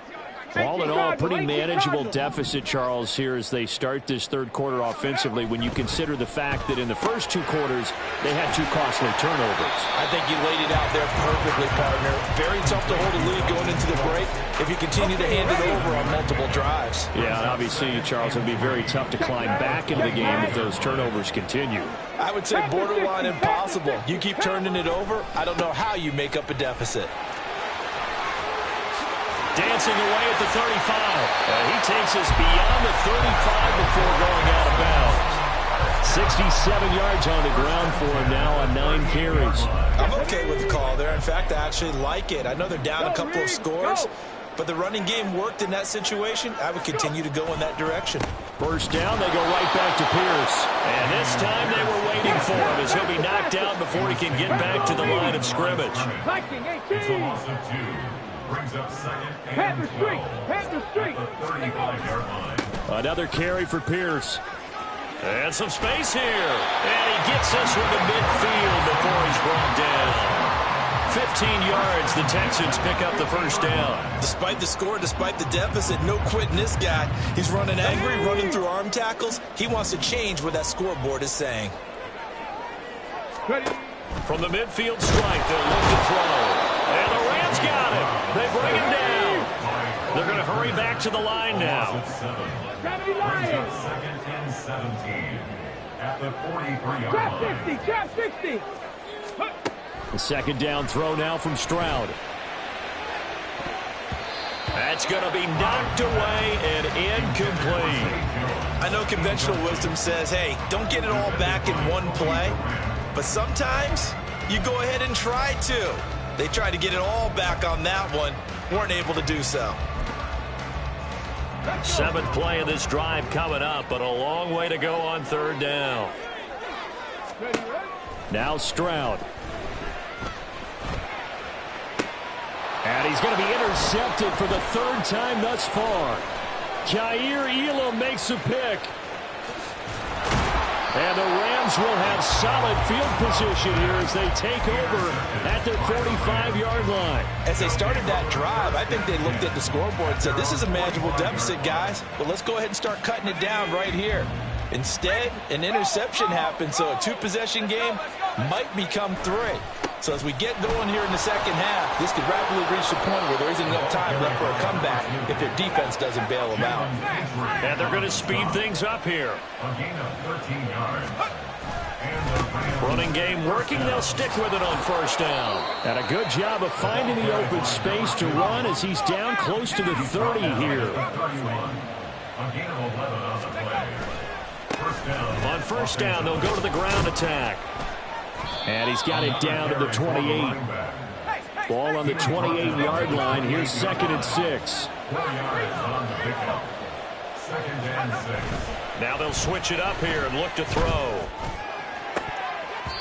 All in all, pretty manageable deficit, Charles, here as they start this third quarter offensively when you consider the fact that in the first two quarters, they had 2 costly turnovers. I think you laid it out there perfectly, partner. Very tough to hold a lead going into the break if you continue to hand it over on multiple drives. Yeah, and obviously, Charles, it would be very tough to climb back into the game if those turnovers continue. I would say borderline impossible. You keep turning it over, I don't know how you make up a deficit. Dancing away at the 35. He takes us beyond the 35 before going out of bounds. 67 yards on the ground for him now on 9 carries. I'm okay with the call there. In fact, I actually like it. I know they're down a couple of scores, but the running game worked in that situation. I would continue to go in that direction. First down, they go right back to Pierce. And this time they were waiting for him as he'll be knocked down before he can get back to the line of scrimmage. It's a loss of 2. Brings up second and 12 at the 35-yard line. Another carry for Pierce. And some space here. And he gets us from the midfield before he's brought down. 15 yards, the Texans pick up the first down. Despite the score, despite the deficit, no quitting this guy. He's running angry, running through arm tackles. He wants to change what that scoreboard is saying. From the midfield strike, they'll look to throw. And the Rams got him. They bring him down. They're going to hurry back to the line now. Second and 17 at the 43-yard line. Trap 60. The second down throw now from Stroud. That's going to be knocked away and incomplete. I know conventional wisdom says, hey, don't get it all back in one play. But sometimes you go ahead and try to. They tried to get it all back on that one. Weren't able to do so. 7th play of this drive coming up, but a long way to go on third down. Now Stroud. And he's going to be intercepted for the 3rd time thus far. Jair Elam makes a pick. And the Rams will have solid field position here as they take over at their 45-yard line. As they started that drive, I think they looked at the scoreboard and said, this is a manageable deficit, guys, but let's go ahead and start cutting it down right here. Instead, an interception happened, so a 2-possession game might become 3. So as we get going here in the second half, this could rapidly reach the point where there isn't enough time left for a comeback if their defense doesn't bail them out. And they're going to speed things up here. A gain of 13 yards. Running game working, they'll stick with it on first down. And a good job of finding the open space to run as he's down close to the 30 here. A gain of 11 on the play. First down. On first down, they'll go to the ground attack. And he's got it down to the 28. Ball on the 28-yard line. Here's 2nd and 6. 4 yards on the pickup. 2nd and 6. Now they'll switch it up here and look to throw.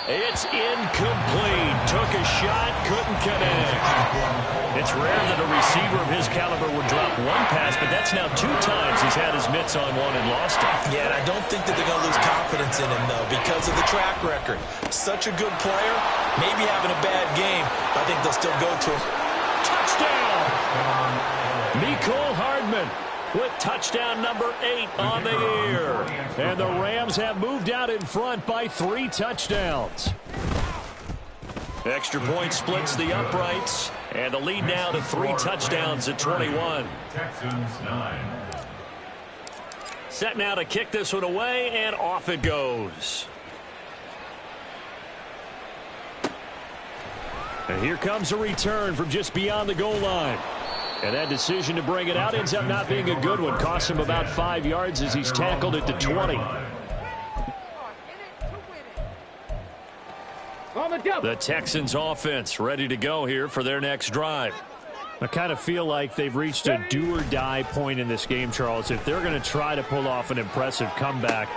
It's incomplete. Took a shot, couldn't connect. It's rare that a receiver of his caliber would drop one pass, but that's now 2 times he's had his mitts on one and lost it. Yeah, and I don't think that they're going to lose confidence in him, though, because of the track record. Such a good player, maybe having a bad game. I think they'll still go to him. Touchdown! Mecole Hardman with touchdown number 8 on the year. And the Rams have moved out in front by 3 touchdowns. Extra point splits the uprights. And the lead now to 3 touchdowns at 21. Texans 9. Set now to kick this one away, and off it goes. And here comes a return from just beyond the goal line. And that decision to bring it out ends up not being a good one. Costs him about 5 yards as he's tackled at the 20. The Texans offense ready to go here for their next drive. I kind of feel like they've reached a do-or-die point in this game, Charles. If they're going to try to pull off an impressive comeback,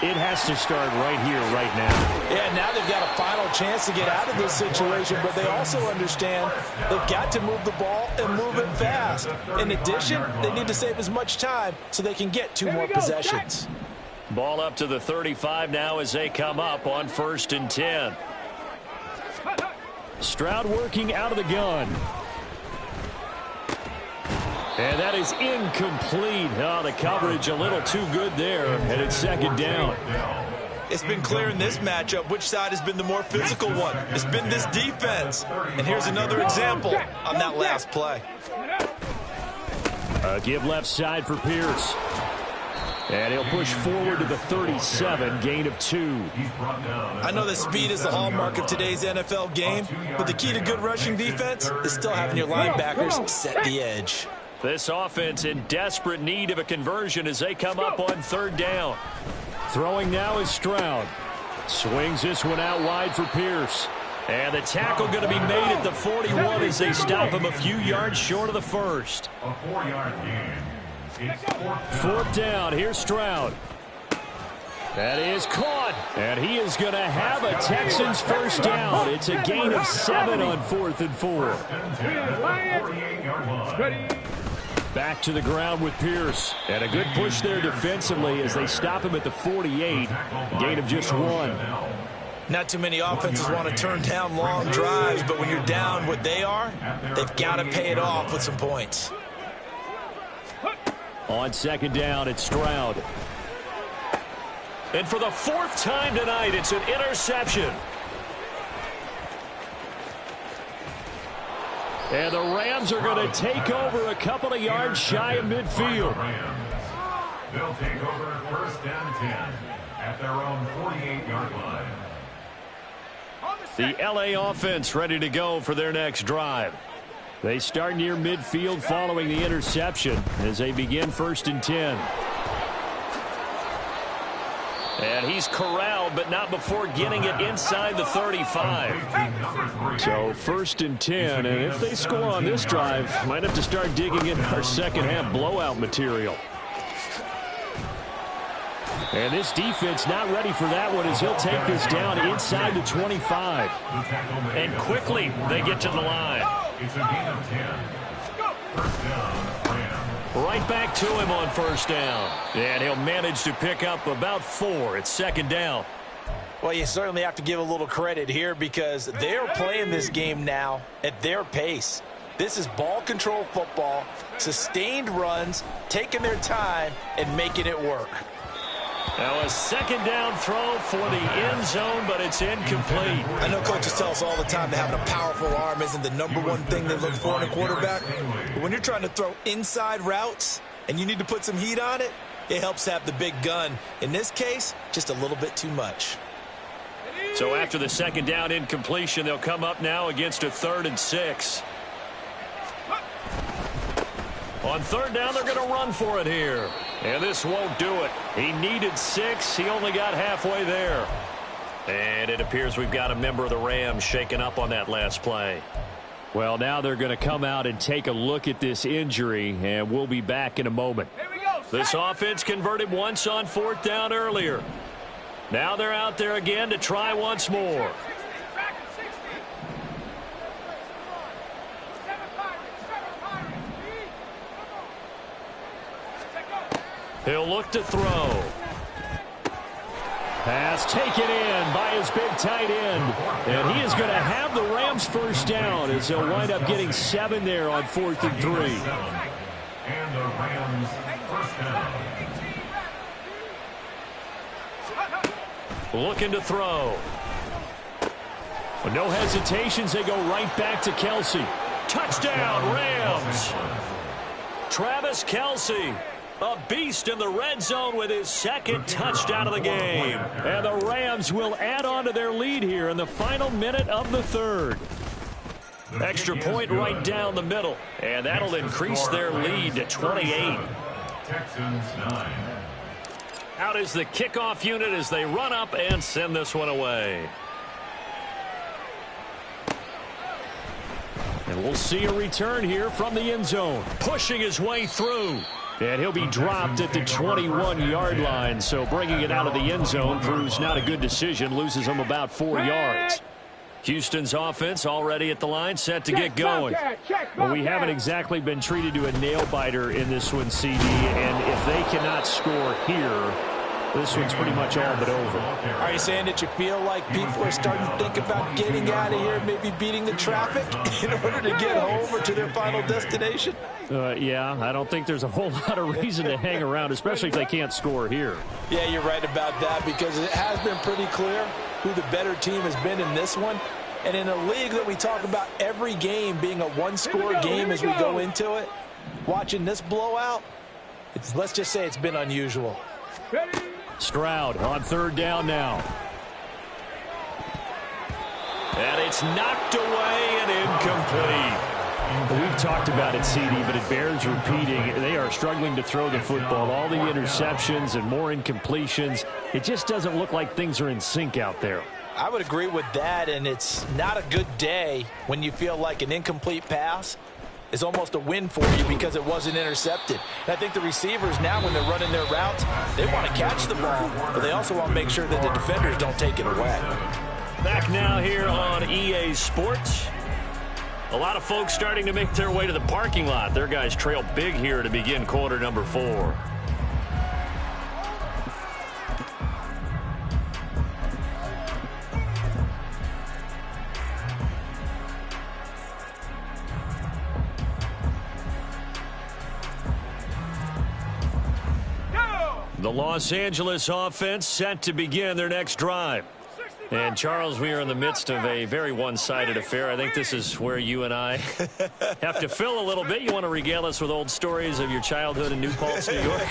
it has to start right here, right now. Yeah, now they've got a final chance to get out of this situation, but they also understand they've got to move the ball and move it fast. In addition, they need to save as much time so they can get 2 more possessions. Ball up to the 35 now as they come up on 1st and 10. Stroud working out of the gun. And that is incomplete. Oh, the coverage a little too good there, and it's second down. It's been clear in this matchup which side has been the more physical one. It's been this defense. And here's another example on that last play. Give left side for Pierce. And he'll push forward to the 37, gain of 2. I know that speed is the hallmark of today's NFL game, but the key to good rushing defense is still having your linebackers set the edge. This offense in desperate need of a conversion as they come up on third down. Throwing now is Stroud. Swings this one out wide for Pierce. And the tackle going to be made at the 41 as they stop him a few yards short of the first. A 4-yard gain. Fourth down, here's Stroud. That is caught, and he is going to have a Texans first down. It's a gain of 7 on 4th and 4. Back to the ground with Pierce, and a good push there defensively as they stop him at the 48, gain of just 1. Not too many offenses want to turn down long drives, but when you're down what they are, they've got to pay it off with some points. On second down, it's Stroud. And for the 4th time tonight, it's an interception. And the Rams are going to take over a couple of yards shy of midfield. They'll take over first and 10 at their own 48-yard line. The LA offense ready to go for their next drive. They start near midfield following the interception as they begin first and 10. And he's corralled, but not before getting it inside the 35. So first and 10, and if they score on this drive, might have to start digging in our second half blowout material. And this defense not ready for that one as he'll take this down inside the 25. And quickly they get to the line. It's a gain of 10. First down, Rams. Right back to him on first down. And he'll manage to pick up about 4. It's second down. Well, you certainly have to give a little credit here because they're playing this game now at their pace. This is ball control football, sustained runs, taking their time, and making it work. Now a second down throw for the end zone, but it's incomplete. I know coaches tell us all the time that having a powerful arm isn't the #1 thing they look for in a quarterback. But when you're trying to throw inside routes and you need to put some heat on it, it helps have the big gun. In this case, just a little bit too much. So after the second down incompletion, they'll come up now against a 3rd and 6. On third down, they're going to run for it here. And this won't do it. He needed 6. He only got halfway there. And it appears we've got a member of the Rams shaken up on that last play. Well, now they're going to come out and take a look at this injury, and we'll be back in a moment. This offense converted once on 4th down earlier. Now they're out there again to try once more. He'll look to throw. Pass taken in by his big tight end. And he is going to have the Rams first down as they'll wind up getting 7 there on 4th and 3. And the Rams first down. Looking to throw. With no hesitations, they go right back to Kelsey. Touchdown, Rams. Travis Kelsey. A beast in the red zone with his 2nd touchdown of the game. And the Rams will add on to their lead here in the final minute of the 3rd. Extra point right down the middle. And that'll increase their lead to 28. Texans 9. Out is the kickoff unit as they run up and send this one away. And we'll see a return here from the end zone. Pushing his way through. And he'll be dropped at the 21-yard line. So bringing it out of the end zone proves not a good decision. Loses him about 4 yards. Houston's offense already at the line, set to get going. Well, we haven't exactly been treated to a nail-biter in this one, CD. And if they cannot score here, this one's pretty much all but over. Are you saying that you feel like people are starting to think about getting out of here, maybe beating the traffic in order to get home or to their final destination? Yeah, I don't think there's a whole lot of reason to hang around, especially if they can't score here. Yeah, you're right about that, because it has been pretty clear who the better team has been in this one. And in a league that we talk about every game being a one-score game as we go into it, watching this blowout, let's just say it's been unusual. Stroud on third down now. And it's knocked away and incomplete. We've talked about it, CD, but it bears repeating. They are struggling to throw the football. All the interceptions and more incompletions. It just doesn't look like things are in sync out there. I would agree with that, and it's not a good day when you feel like an incomplete pass is almost a win for you because it wasn't intercepted. And I think the receivers now, when they're running their routes, they want to catch the ball, but they also want to make sure that the defenders don't take it away. Back now here on EA Sports. A lot of folks starting to make their way to the parking lot. Their guys trail big here to begin quarter number 4. The Los Angeles offense set to begin their next drive. And, Charles, we are in the midst of a very one-sided affair. I think this is where you and I have to fill a little bit. You want to regale us with old stories of your childhood in New Paltz, New York?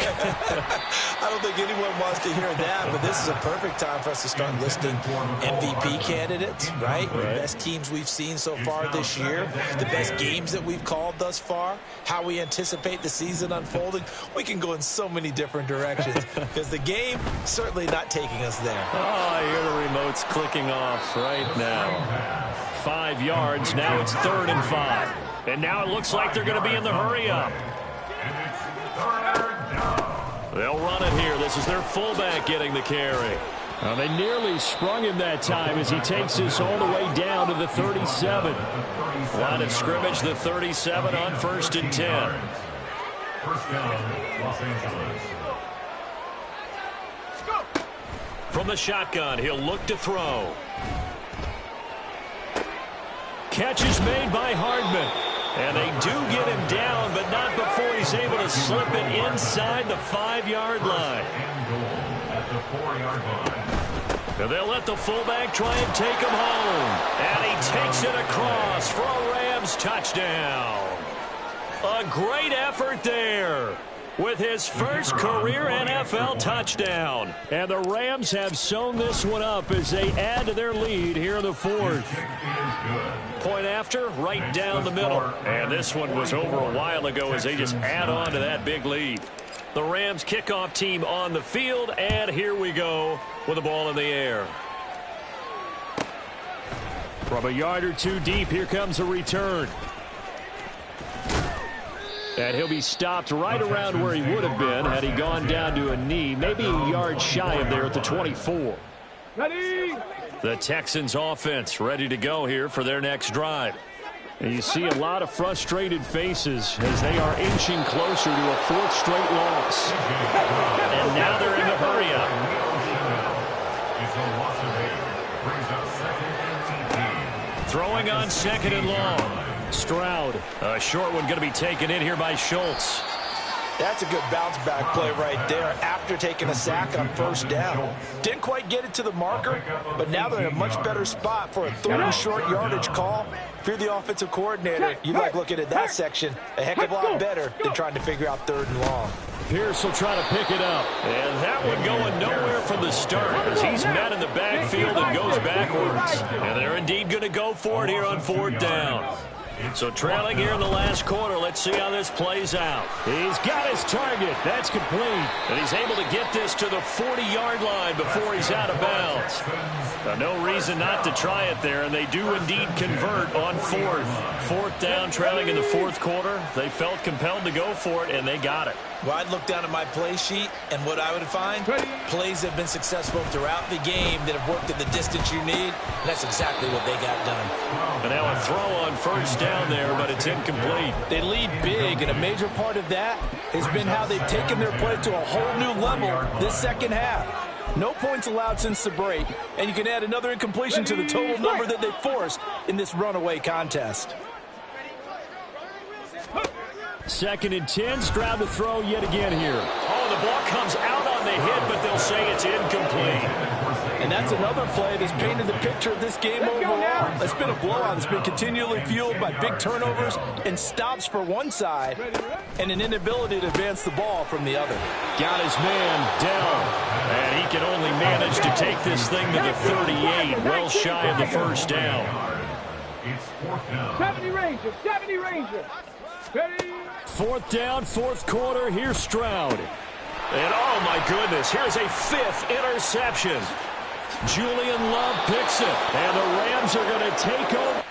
I don't think anyone wants to hear that, but this is a perfect time for us to start listing MVP candidates, right? The best teams we've seen so far this year, the best games that we've called thus far, how we anticipate the season unfolding. We can go in so many different directions because the game certainly not taking us there. Oh, I hear the remote's clicking off right now. 5 yards. Now it's 3rd and 5. And now it looks like they're going to be in the hurry up. They'll run it here. This is their fullback getting the carry. They nearly sprung him that time as he takes this all the way down to the 37. Line of scrimmage, the 37 on 1st and 10. First down, Los Angeles. From the shotgun, he'll look to throw. Catch is made by Hardman. And they do get him down, but not before he's able to slip it inside the 5-yard line. At the 4-yard line. And they'll let the fullback try and take him home. And he takes it across for a Rams touchdown. A great effort there with his first career NFL touchdown. And the Rams have sewn this one up as they add to their lead here in the 4th. Point after, right down the middle. And this one was over a while ago as they just add on to that big lead. The Rams kickoff team on the field, and here we go with the ball in the air. From a yard or two deep, here comes a return. And he'll be stopped right around where he would have been had he gone down to a knee, maybe a yard shy of there at the 24. Ready? The Texans offense ready to go here for their next drive. And you see a lot of frustrated faces as they are inching closer to a 4th straight loss. And now they're in the hurry up. Throwing on 2nd and long. Stroud, a short one going to be taken in here by Schultz. That's a good bounce back play right there after taking a sack on 1st down. Didn't quite get it to the marker, but now they're in a much better spot for a 3rd and short yardage call. If you're the offensive coordinator, you like looking at that section a heck of a lot better than trying to figure out 3rd and long. Pierce will try to pick it up. And that one going nowhere from the start as he's met in the backfield and goes backwards. And they're indeed going to go for it here on 4th down. So trailing here in the last quarter. Let's see how this plays out. He's got his target. That's complete. And he's able to get this to the 40-yard line before he's out of bounds. No reason not to try it there, and they do indeed convert on fourth. Fourth down, trailing in the fourth quarter. They felt compelled to go for it, and they got it. Well, I'd look down at my play sheet, and what I would find, plays that have been successful throughout the game that have worked at the distance you need, and that's exactly what they got done. And now a throw on first down there, but it's incomplete. They lead big, and a major part of that has been how they've taken their play to a whole new level this second half. No points allowed since the break, and you can add another incompletion to the total number that they forced in this runaway contest. 2nd and 10, Stroud to throw yet again here. Oh, the ball comes out on the hit, but they'll say it's incomplete. And that's another play that's painted the picture of this game overall. It's been a blowout that's been continually fueled by big turnovers and stops for one side and an inability to advance the ball from the other. Got his man down, and he can only manage to take this thing to the 38, well shy of the first down. 70 Rangers, 70 Rangers. 4th down, 4th quarter. Here's Stroud. And oh my goodness, here's a 5th interception. Julian Love picks it, and the Rams are going to take over.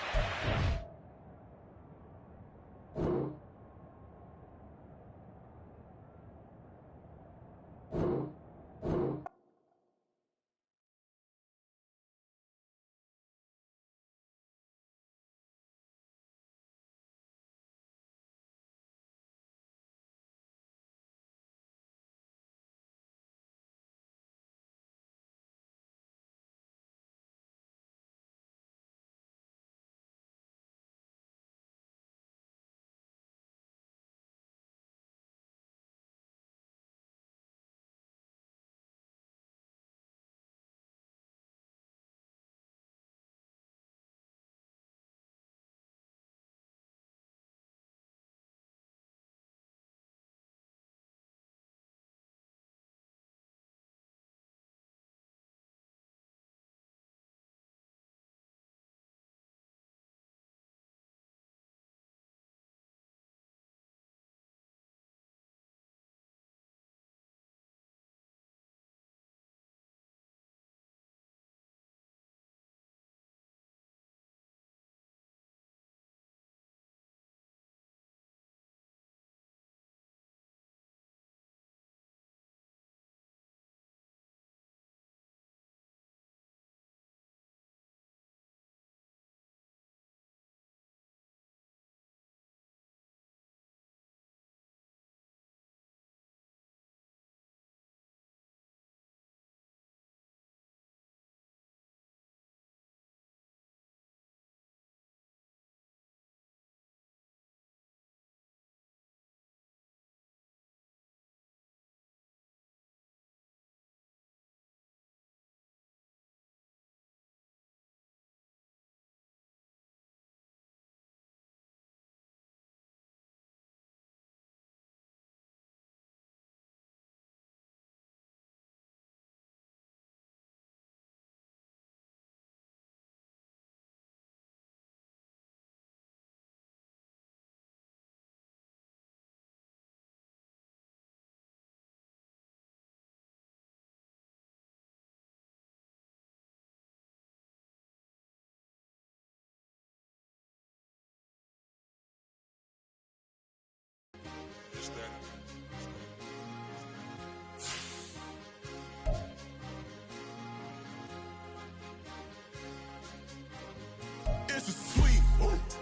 It's a sweep.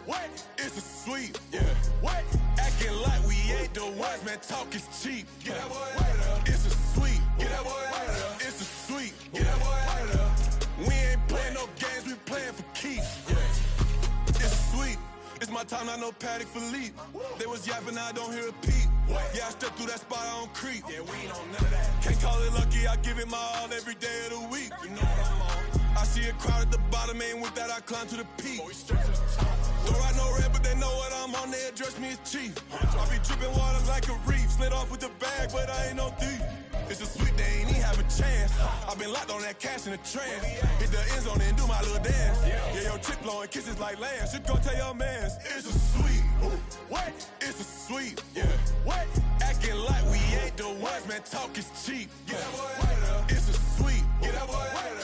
What? It's a sweep. Yeah. What? Acting like we ain't the ones, man. Talk is cheap. Get that boy out of there. It's a sweep. Get that boy out of there. It's a sweep. Get that boy out of there. We ain't playing no games. We playing for keeps. Yeah. It's a sweep. It's my time, not no Paddock for leap. They was yapping, I don't hear a peep. Yeah, I step through that spot, I don't creep. Yeah, we ain't on none of that. Can't call it lucky, I give it my all every day of the week. You know what I'm on. I see a crowd at the bottom, ain't with that, I climb to the peak. Don't ride no red, but they know what I'm on, they address me as chief. I be dripping water like a reef, slid off with the bag, but I ain't no thief. It's a sweet, they ain't even have a chance. I been locked on that cash in the trance. Hit the end zone and do my little dance. Yeah, your chick blowing kisses like lambs. You go tell your mans, it's a sweet. What? It's a sweet. Yeah. What? Acting like we ain't the ones, man. Talk is cheap. Yeah. It's a sweet. Get that boy out of there.